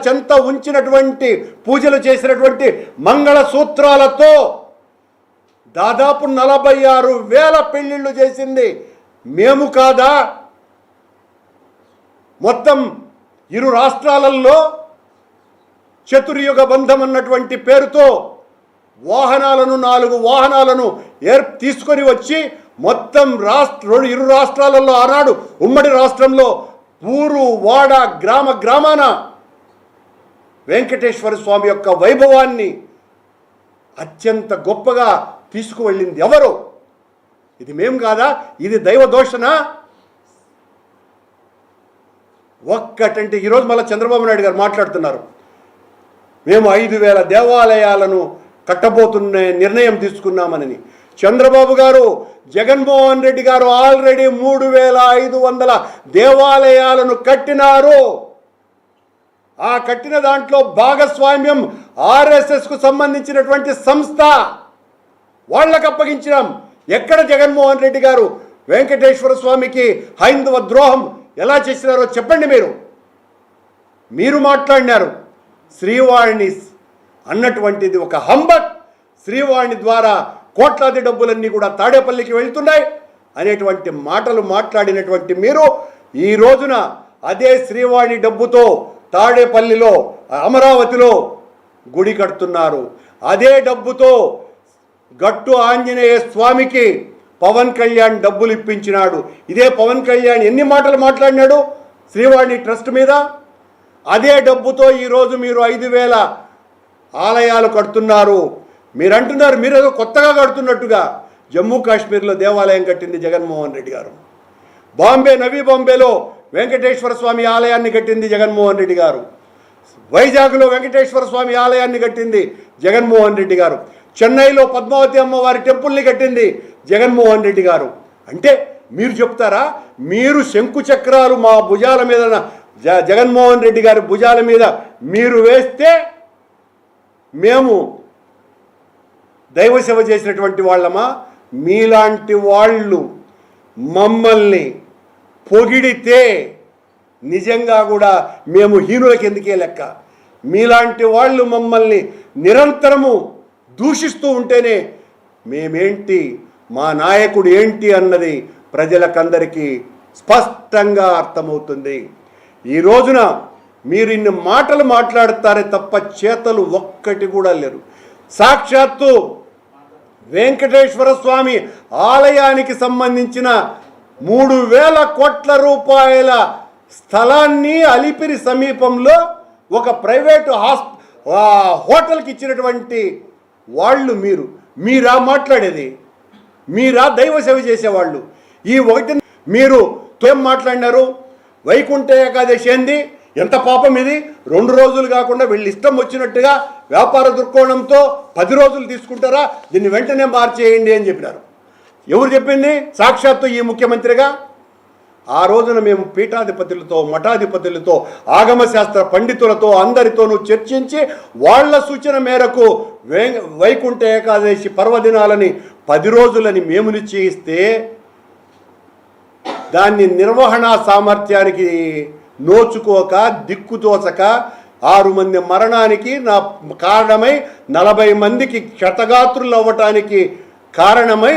చెంత ఉంచినటువంటి పూజలు చేసినటువంటి మంగళసూత్రాలతో దాదాపు 46,000 పెళ్లిళ్ళు చేసింది మేము కాదా? మొత్తం ఇరు రాష్ట్రాలలో చతుర్యుగ బంధం అన్నటువంటి పేరుతో వాహనాలను 4 వాహనాలను తీసుకొని వచ్చి మొత్తం ఇరు రాష్ట్రాలలో ఆనాడు ఉమ్మడి రాష్ట్రంలో ఊరు వాడ గ్రామాన వెంకటేశ్వర స్వామి యొక్క వైభవాన్ని అత్యంత గొప్పగా తీసుకువెళ్ళింది ఎవరు? ఇది మేము కాదా? ఇది దైవ దోషణ? ఒక్కటంటే ఈరోజు మళ్ళీ చంద్రబాబు నాయుడు గారు మాట్లాడుతున్నారు, మేము 5,000 దేవాలయాలను కట్టబోతున్న నిర్ణయం తీసుకున్నామని. చంద్రబాబు గారు, జగన్మోహన్ రెడ్డి గారు ఆల్రెడీ 3,500 దేవాలయాలను కట్టినారు. ఆ కట్టిన దాంట్లో భాగస్వామ్యం ఆర్ఎస్ఎస్కు సంబంధించినటువంటి సంస్థ, వాళ్ళకు అప్పగించినాం. ఎక్కడ జగన్మోహన్ రెడ్డి గారు వెంకటేశ్వర స్వామికి హైందవ ద్రోహం ఎలా చేసినారో చెప్పండి. మీరు మాట్లాడినారు. శ్రీవాణి అన్నటువంటిది ఒక హంబక్. శ్రీవాణి ద్వారా కోట్లాది డబ్బులన్నీ కూడా తాడేపల్లికి వెళ్తున్నాయి అనేటువంటి మాటలు మాట్లాడినటువంటి మీరు ఈ రోజున అదే శ్రీవాణి డబ్బుతో తాడేపల్లిలో అమరావతిలో గుడి కడుతున్నారు. అదే డబ్బుతో గట్టు ఆంజనేయ స్వామికి పవన్ కళ్యాణ్ డబ్బులు ఇప్పించినాడు. ఇదే పవన్ కళ్యాణ్ ఎన్ని మాటలు మాట్లాడినాడు శ్రీవాణి ట్రస్ట్ మీద. అదే డబ్బుతో ఈరోజు మీరు 5,000 ఆలయాలు కడుతున్నారు. మీరు అంటున్నారు మీరు ఏదో కొత్తగా కడుతున్నట్టుగా. జమ్మూ కాశ్మీర్లో దేవాలయం కట్టింది జగన్మోహన్ రెడ్డి గారు. నవీ బాంబేలో వెంకటేశ్వర స్వామి ఆలయాన్ని కట్టింది జగన్మోహన్ రెడ్డి గారు. వైజాగ్లో వెంకటేశ్వర స్వామి ఆలయాన్ని కట్టింది జగన్మోహన్ రెడ్డి గారు. చెన్నైలో పద్మావతి అమ్మవారి టెంపుల్ని కట్టింది జగన్మోహన్ రెడ్డి గారు. అంటే మీరు చెప్తారా, మీరు శంకు చక్రాలు మా భుజాల మీద, జగన్మోహన్ రెడ్డి గారి భుజాల మీద మీరు వేస్తే మేము దైవ సేవ చేసినటువంటి వాళ్ళమా? మీలాంటి వాళ్ళు మమ్మల్ని పొగిడితే నిజంగా కూడా మేము హీనులకి ఎందుకే లెక్క. మీలాంటి వాళ్ళు మమ్మల్ని నిరంతరము దూషిస్తూ ఉంటేనే మేమేంటి, మా నాయకుడు ఏంటి అన్నది ప్రజలకందరికీ స్పష్టంగా అర్థమవుతుంది. ఈ రోజున మీరు ఇన్ని మాటలు మాట్లాడతారే తప్ప చేతలు ఒక్కటి కూడా లేరు. సాక్షాత్తు వెంకటేశ్వర స్వామి ఆలయానికి సంబంధించిన 3,000 కోట్ల రూపాయల స్థలాన్ని అలిపిరి సమీపంలో ఒక ప్రైవేటు హోటల్కి ఇచ్చినటువంటి వాళ్ళు మీరా మాట్లాడేది? మీరా దైవ సేవ చేసేవాళ్ళు? ఈ ఒకటి మీరు ఏం మాట్లాడినారు? వైకుంఠ ఏకాదశి ఏంది, ఎంత పాపం ఇది? 2 రోజులు కాకుండా వీళ్ళు ఇష్టం వచ్చినట్టుగా వ్యాపార దృక్కోణంతో 10 రోజులు తీసుకుంటారా, దీన్ని వెంటనే మార్చేయండి అని చెప్పినారు. ఎవరు చెప్పింది? సాక్షాత్తు ఈ ముఖ్యమంత్రిగా. ఆ రోజున మేము పీఠాధిపతులతో, మఠాధిపతులతో, ఆగమశాస్త్ర పండితులతో అందరితోనూ చర్చించి వాళ్ళ సూచన మేరకు వైకుంఠ ఏకాదశి పర్వదినాలని 10 రోజులని మేము నిశ్చయిస్తే దాన్ని నిర్వహణ సామర్థ్యానికి నోచుకోక, దిక్కుతోచక 6 మంది మరణానికి కారణమై 40 మందికి క్షతగాత్రులు అవ్వటానికి కారణమై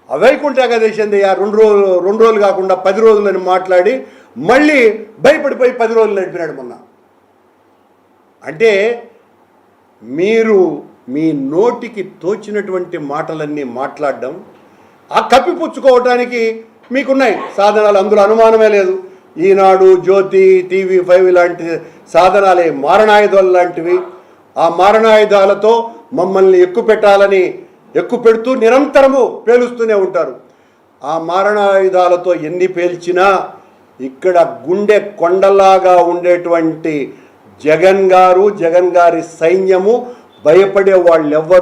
వైకుంఠ ఏకాదశి అంది 2 రోజులు కాకుండా 10 రోజులని మాట్లాడి మళ్ళీ భయపడిపోయి 10 రోజులు నడిపినాడు మొన్న. అంటే మీరు మీ నోటికి తోచినటువంటి మాటలన్నీ మాట్లాడడం, ఆ కప్పిపుచ్చుకోవటానికి మీకున్నాయి సాధనాలు, అందులో అనుమానమే లేదు. ఈనాడు, జ్యోతి, TV5 లాంటి సాధనాలే మారణాయుధాలు లాంటివి. ఆ మారణాయుధాలతో మమ్మల్ని ఎక్కుపెడుతూ నిరంతరము పేలుస్తూనే ఉంటారు. ఆ మారణాయుధాలతో ఎన్ని పేల్చినా ఇక్కడ గుండె కొండలాగా ఉండేటువంటి జగన్ గారి సైన్యము భయపడే వాళ్ళెవ్వరు